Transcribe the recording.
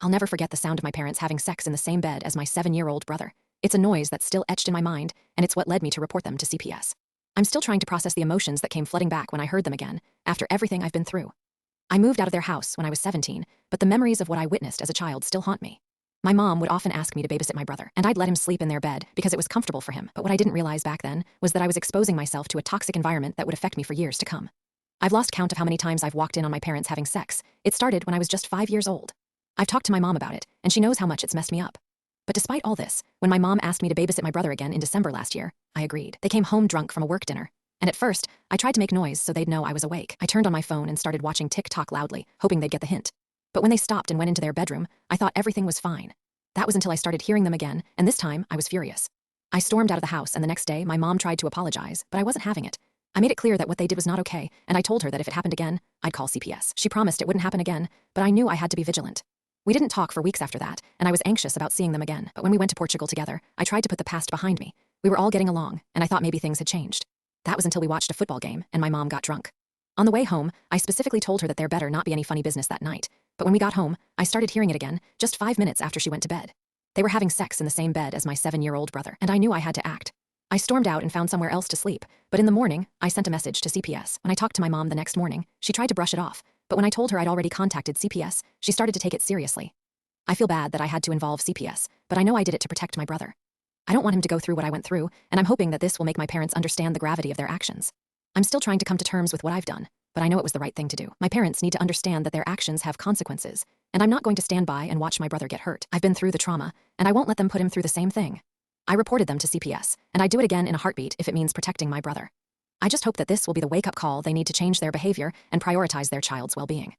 I'll never forget the sound of my parents having sex in the same bed as my 7-year-old brother. It's a noise that's still etched in my mind, and it's what led me to report them to CPS. I'm still trying to process the emotions that came flooding back when I heard them again, after everything I've been through. I moved out of their house when I was 17, but the memories of what I witnessed as a child still haunt me. My mom would often ask me to babysit my brother, and I'd let him sleep in their bed because it was comfortable for him. But what I didn't realize back then was that I was exposing myself to a toxic environment that would affect me for years to come. I've lost count of how many times I've walked in on my parents having sex. It started when I was just 5 years old. I've talked to my mom about it, and she knows how much it's messed me up. But despite all this, when my mom asked me to babysit my brother again in December last year, I agreed. They came home drunk from a work dinner, and at first, I tried to make noise so they'd know I was awake. I turned on my phone and started watching TikTok loudly, hoping they'd get the hint. But when they stopped and went into their bedroom, I thought everything was fine. That was until I started hearing them again, and this time, I was furious. I stormed out of the house, and the next day, my mom tried to apologize, but I wasn't having it. I made it clear that what they did was not okay, and I told her that if it happened again, I'd call CPS. She promised it wouldn't happen again, but I knew I had to be vigilant. We didn't talk for weeks after that, and I was anxious about seeing them again. But when we went to Portugal together, I tried to put the past behind me. We were all getting along, and I thought maybe things had changed. That was until we watched a football game, and my mom got drunk. On the way home, I specifically told her that there better not be any funny business that night. But when we got home, I started hearing it again, just 5 minutes after she went to bed. They were having sex in the same bed as my 7-year-old brother, and I knew I had to act. I stormed out and found somewhere else to sleep, but in the morning, I sent a message to CPS. When I talked to my mom the next morning, she tried to brush it off, but when I told her I'd already contacted CPS, she started to take it seriously. I feel bad that I had to involve CPS, but I know I did it to protect my brother. I don't want him to go through what I went through, and I'm hoping that this will make my parents understand the gravity of their actions. I'm still trying to come to terms with what I've done, but I know it was the right thing to do. My parents need to understand that their actions have consequences, and I'm not going to stand by and watch my brother get hurt. I've been through the trauma, and I won't let them put him through the same thing. I reported them to CPS, and I'd do it again in a heartbeat if it means protecting my brother. I just hope that this will be the wake-up call they need to change their behavior and prioritize their child's well-being.